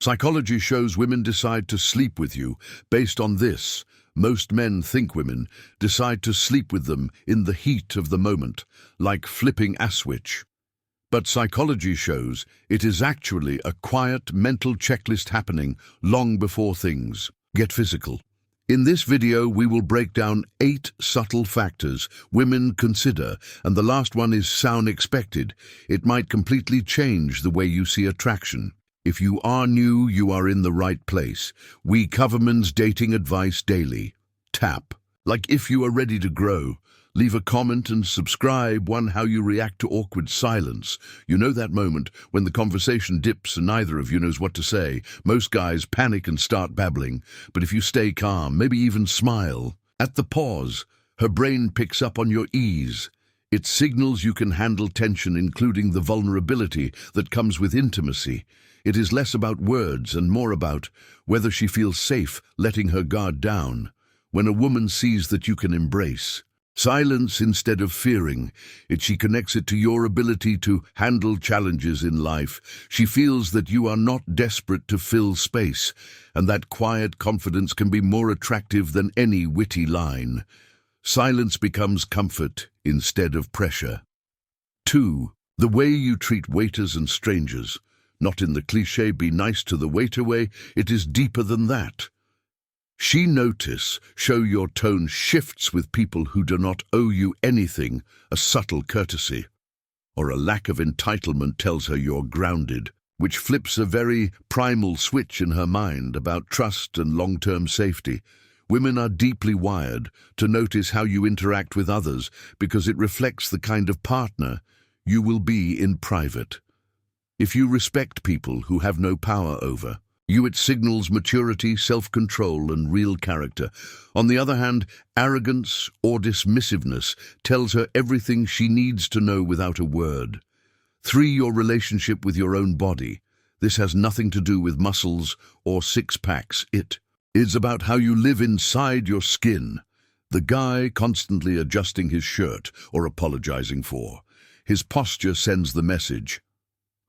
Psychology shows women decide to sleep with you based on this. Most men think women decide to sleep with them in the heat of the moment, like flipping a switch. But psychology shows it is actually a quiet mental checklist happening long before things get physical. In this video, we will break down 8 subtle factors women consider, and the last one is sound expected. It might completely change the way you see attraction. If you are new, you are in the right place. We cover men's dating advice daily. Tap. Like if you are ready to grow. Leave a comment and subscribe. 1. How you react to awkward silence. You know that moment when the conversation dips and neither of you knows what to say. Most guys panic and start babbling. But if you stay calm, maybe even smile, at the pause, her brain picks up on your ease. It signals you can handle tension, including the vulnerability that comes with intimacy. It is less about words and more about whether she feels safe letting her guard down. When a woman sees that you can embrace silence instead of fearing it, she connects it to your ability to handle challenges in life. She feels that you are not desperate to fill space, and that quiet confidence can be more attractive than any witty line. Silence becomes comfort instead of pressure. 2. The way you treat waiters and strangers. Not in the cliché "be nice to the waiter" way, it is deeper than that. She notice show your tone shifts with people who do not owe you anything. A subtle courtesy or a lack of entitlement tells her you're grounded, which flips a very primal switch in her mind about trust and long-term safety. Women are deeply wired to notice how you interact with others because it reflects the kind of partner you will be in private. If you respect people who have no power over you, it signals maturity, self-control, and real character. On the other hand, arrogance or dismissiveness tells her everything she needs to know without a word. 3. Your relationship with your own body. This has nothing to do with muscles or six-packs. It is about how you live inside your skin. The guy constantly adjusting his shirt or apologizing for his posture sends the message,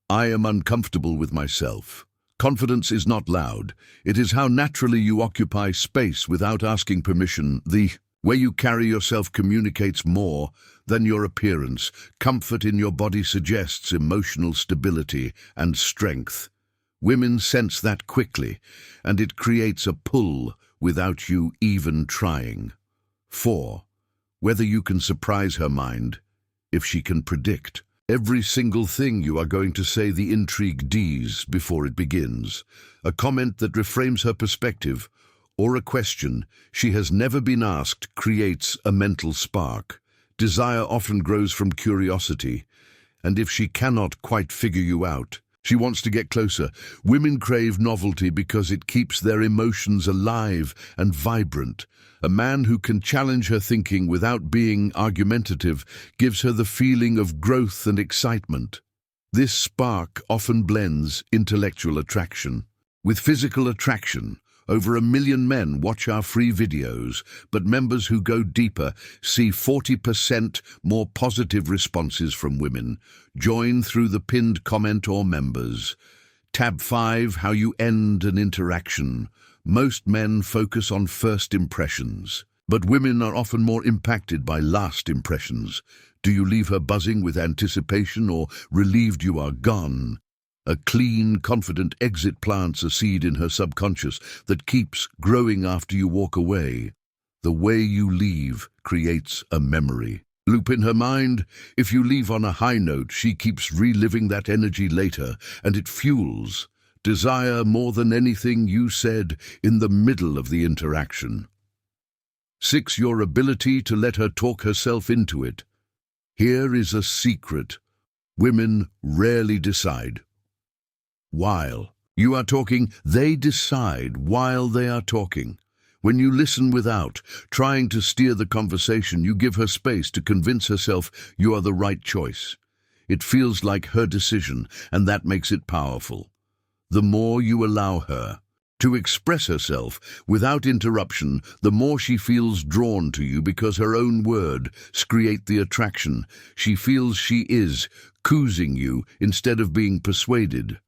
I am uncomfortable with myself. Confidence is not loud. It is how naturally you occupy space without asking permission. The way you carry yourself communicates more than your appearance. Comfort in your body suggests emotional stability and strength. Women sense that quickly, and it creates a pull without you even trying. 4. Whether you can surprise her mind. If she can predict every single thing you are going to say, the intrigue D's before it begins. A comment that reframes her perspective or a question she has never been asked creates a mental spark. Desire often grows from curiosity, and if she cannot quite figure you out, she wants to get closer. Women crave novelty because it keeps their emotions alive and vibrant. A man who can challenge her thinking without being argumentative gives her the feeling of growth and excitement. This spark often blends intellectual attraction with physical attraction. Over 1 million men watch our free videos, but members who go deeper see 40% more positive responses from women. Join through the pinned comment or members. Tab 5. How you end an interaction. Most men focus on first impressions, but women are often more impacted by last impressions. Do you leave her buzzing with anticipation or relieved you are gone? A clean, confident exit plants a seed in her subconscious that keeps growing after you walk away. The way you leave creates a memory loop in her mind. If you leave on a high note, she keeps reliving that energy later, and it fuels desire more than anything you said in the middle of the interaction. 6. Your ability to let her talk herself into it. Here is a secret women rarely decide while you are talking. They decide while they are talking. When you listen without trying to steer the conversation, you give her space to convince herself you are the right choice. It feels like her decision, and that makes it powerful. The more you allow her to express herself without interruption, the more she feels drawn to you because her own words create the attraction. She feels she is choosing you instead of being persuaded.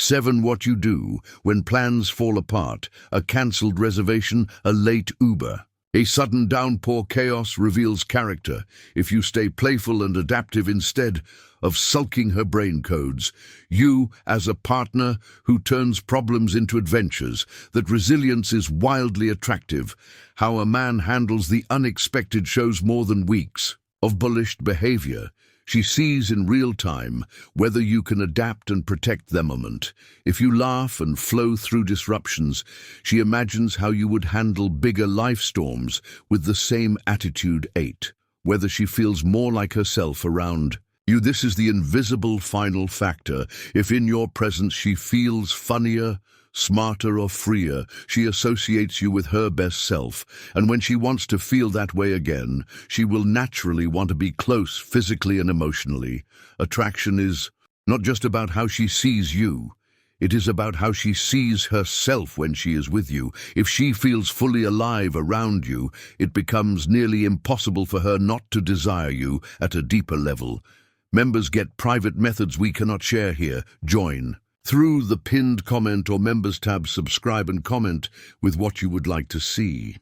7. What you do when plans fall apart, a cancelled reservation, a late Uber. A sudden downpour chaos reveals character if you stay playful and adaptive instead of sulking her brain codes. You, as a partner who turns problems into adventures, that resilience is wildly attractive. How a man handles the unexpected shows more than weeks of bullish behavior. She sees in real time whether you can adapt and protect the moment. If you laugh and flow through disruptions, she imagines how you would handle bigger life storms with the same attitude. 8. Whether she feels more like herself around you. This is the invisible final factor. If in your presence she feels funnier, smarter or freer, she associates you with her best self, and when she wants to feel that way again, she will naturally want to be close physically and emotionally. Attraction is not just about how she sees you, it is about how she sees herself when she is with you. If she feels fully alive around you, it becomes nearly impossible for her not to desire you at a deeper level. Members get private methods we cannot share here. Join through the pinned comment or members tab. Subscribe and comment with what you would like to see.